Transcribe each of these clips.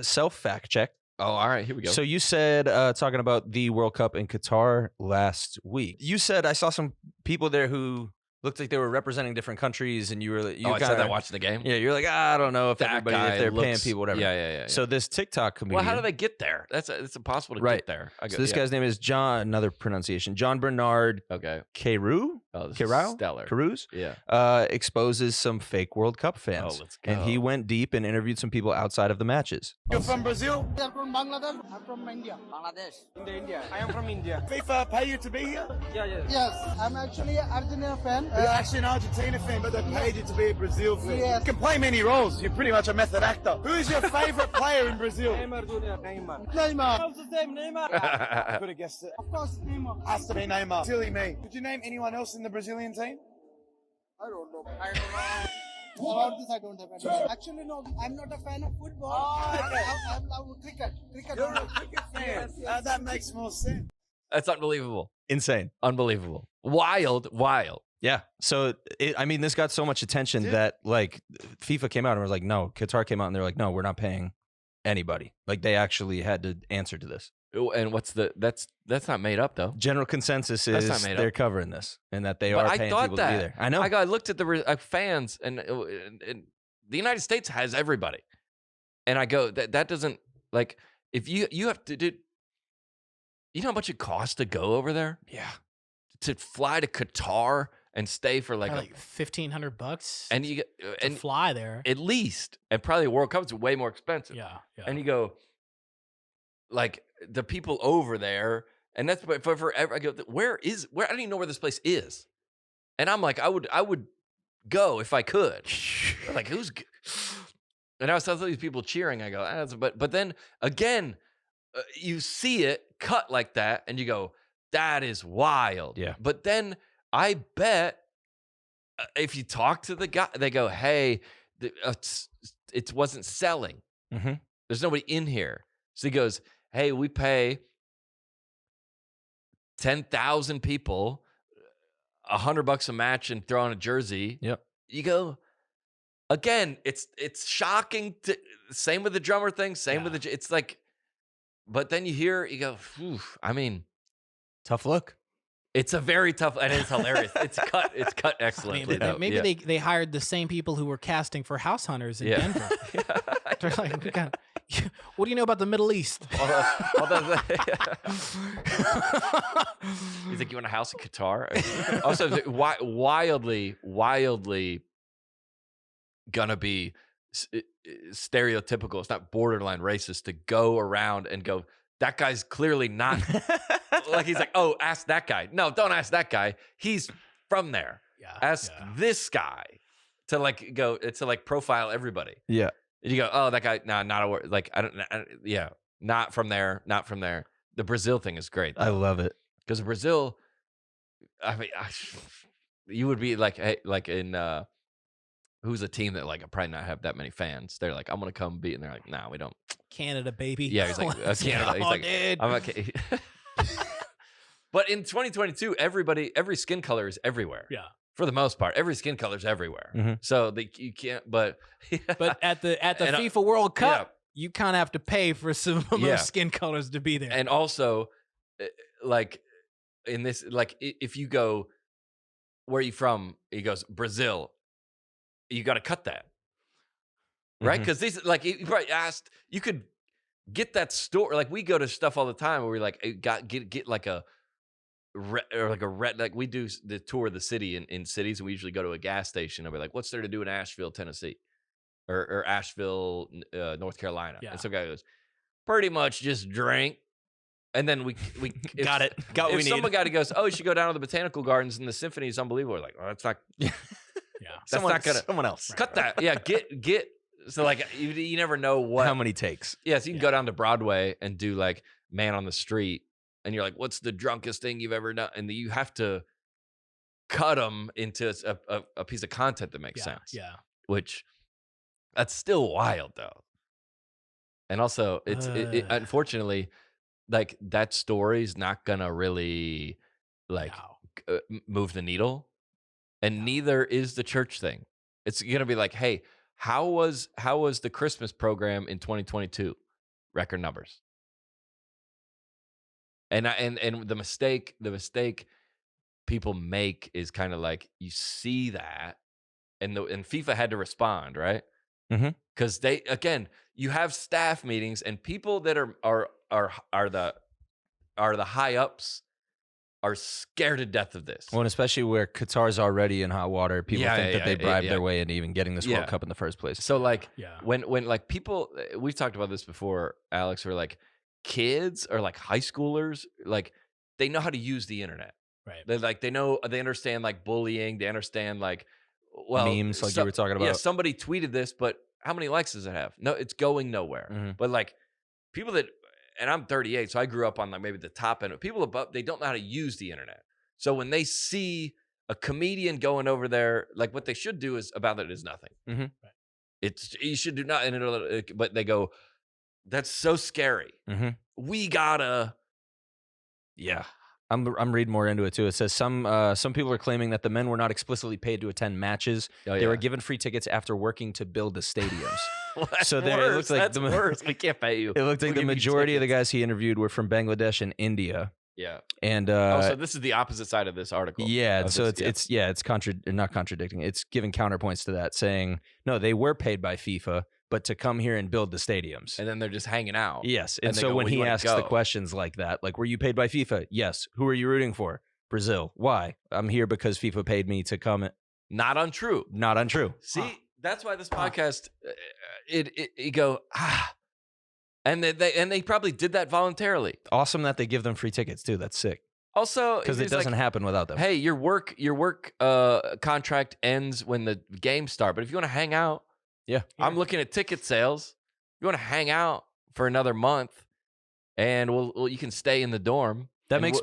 Self fact check. Oh, all right. Here we go. So you said, talking about the World Cup in Qatar last week, you said I saw some people there who looked like they were representing different countries, and you I said that watching the game. Yeah, you're like, I don't know if That everybody, guy if they're paying looks- people, whatever. Yeah. So this TikTok comedian. Well, how do they get there? It's impossible to Right. get there. So this guy's name is John. Another pronunciation, John Bernard Okay. Carew. Oh, this Carew? is stellar. Carews. Yeah. Exposes some fake World Cup fans. Oh, let's go. And he went deep and interviewed some people outside of the matches. You're from Brazil? I'm from Bangladesh. I'm from India. Bangladesh. India. I am from India. FIFA pay you to be here? Yes, I'm actually an Argentina fan. You're actually an Argentina fan, but they paid you to be a Brazil fan. Yes. You can play many roles. You're pretty much a method actor. Who is your favorite player in Brazil? Neymar. I could have guessed it. Of course, Neymar. Has to be Neymar. Silly me. Could you name anyone else in the Brazilian team? I don't know. About this, I don't have any. Actually, no, I'm not a fan of football. I love cricket. You're a cricket fan. That makes more sense. That's unbelievable. Insane. Unbelievable. Wild. Yeah. So, this got so much attention that, like, FIFA came out and was like, no, Qatar came out and they're like, no, we're not paying anybody. Like, they actually had to answer to this. And what's that's not made up though. General consensus That's is not made they're up. covering this and that they But are I paying thought people to be that. there. I know. I looked at the fans, and the United States has everybody. And I go, that doesn't, like, if you have to do, you know how much it costs to go over there? Yeah. To fly to Qatar and stay for like $1,500 and you get to fly there. at least, and probably World Cup's way more expensive. Yeah. And you go, like, the people over there, and that's forever. I go, where I don't even know where this place is, and I'm like, I would go if I could. Like, and I was telling these people cheering. I go, but then again, you see it cut like that, and you go, that is wild. Yeah. But then I bet if you talk to the guy, they go, hey, it wasn't selling. Mm-hmm. There's nobody in here. So he goes, hey, we pay 10,000 people $100 a match and throw on a jersey. Yep. You go, again, it's shocking. Same with the drummer thing. Same with it's like, but then you go, phew, Tough look. it's a very tough, and it's hilarious. It's cut excellently. Maybe they hired the same people who were casting for House Hunters in Denver. They're like, what do you know about the Middle East? He's like, you want a house in Qatar? Also, wildly gonna be stereotypical. It's not borderline racist to go around and go, that guy's clearly not. Like, he's like, oh, ask that guy. No, don't ask that guy. He's from there. Ask this guy to profile everybody. Yeah. And you go, oh, that guy, nah, not a word. Like, not from there, not from there. The Brazil thing is great, though. I love it. Because Brazil, you would be like, hey, like in, who's a team that like probably not have that many fans? They're like, I'm gonna come beat, and they're like, nah, we don't. Canada, baby. Yeah, he's like, Canada. He's like, dude. I'm okay. But in 2022, every skin color is everywhere. Yeah. For the most part, every skin color is everywhere. Mm-hmm. So you can't. But at the FIFA World Cup, you kind of have to pay for some of those skin colors to be there. And also, like in this, like if you go, where are you from? He goes, Brazil. You got to cut that, right? Because these, like, you probably asked, you could get that store. Like, we go to stuff all the time where we're like, get like a red, like we do the tour of the city in cities, and we usually go to a gas station and we're like, what's there to do in Asheville, Tennessee, or Asheville, North Carolina? Yeah. And some guy goes, pretty much just drink. And then we got it. Got what we need. If someone goes, oh, you should go down to the botanical gardens, and the symphony is unbelievable. We're like, well, that's not. Yeah. That's not gonna. Someone else. Cut that. Yeah. Get. So, like, you never know what. How many takes? Yeah. So you can go down to Broadway and do like Man on the Street. And you're like, what's the drunkest thing you've ever done? And you have to cut them into a piece of content that makes sense. Yeah. Which, that's still wild, though. And also, it's unfortunately, like, that story's not going to really, like, move the needle. And neither is the church thing. It's going to be like, hey, how was the Christmas program in 2022? record numbers. And the mistake people make is kind of like you see that, and FIFA had to respond, right? Because you have staff meetings, and people that are the high ups are scared to death of this. Well, and especially where Qatar's already in hot water, people think that they bribed their way into even getting this World Cup in the first place. So like, when like people, we've talked about this before, Alex, where like kids or like high schoolers, like they know how to use the internet. Right. They understand like bullying. They understand like, memes, like you were talking about. Yeah, somebody tweeted this, but how many likes does it have? No, it's going nowhere. But like people that, and I'm 38, so I grew up on like maybe the top end. People above, they don't know how to use the internet. So when they see a comedian going over there, like what they should do is nothing. Right. You should do not, but they go, that's so scary. We gotta. Yeah. I'm reading more into it too. It says some people are claiming that the men were not explicitly paid to attend matches. They were given free tickets after working to build the stadiums. Well, so there, it looks like worse. We can't pay you. It looked like the majority of the guys he interviewed were from Bangladesh and India. Yeah. And so this is the opposite side of this article. Yeah. So it's not contradicting. It's giving counterpoints to that, saying no, they were paid by FIFA, but to come here and build the stadiums. And then they're just hanging out. Yes. And so when he asks the questions like that, like, were you paid by FIFA? Yes. Who are you rooting for? Brazil. Why? I'm here because FIFA paid me to come. Not untrue. Not untrue. See, that's why this podcast, you go, and they probably did that voluntarily. Awesome that they give them free tickets too. That's sick. Also, because it doesn't happen without them. Hey, your work contract ends when the games start, but if you want to hang out, I'm looking at ticket sales. If you want to hang out for another month, and you can stay in the dorm. That makes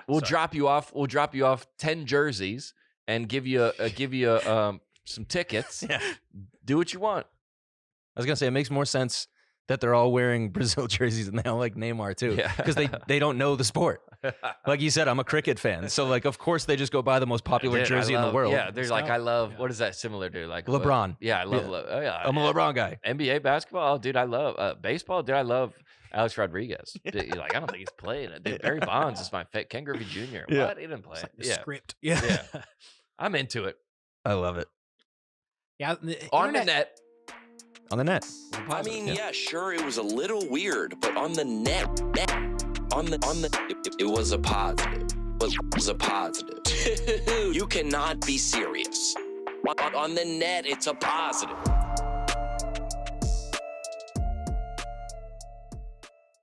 we'll drop you off. We'll drop you off 10 jerseys and give you some tickets. Do what you want. I was gonna say it makes more sense that they're all wearing Brazil jerseys and they all like Neymar too, because they don't know the sport. Like you said, I'm a cricket fan, so like of course they just go buy the most popular jersey in the world. Yeah, they're like, I love what is that similar to? Like LeBron. I love. I'm a LeBron guy. NBA basketball, dude. I love baseball, dude. I love Alex Rodriguez. Dude, like I don't think he's played. Dude, Barry Bonds is my Ken Griffey Jr. What? He didn't play. Like script. Yeah. I'm into it. I love it. Yeah. On the net. On the net. I mean, yeah, sure, it was a little weird, but on the net, it was a positive. It was a positive. You cannot be serious. On the net, it's a positive.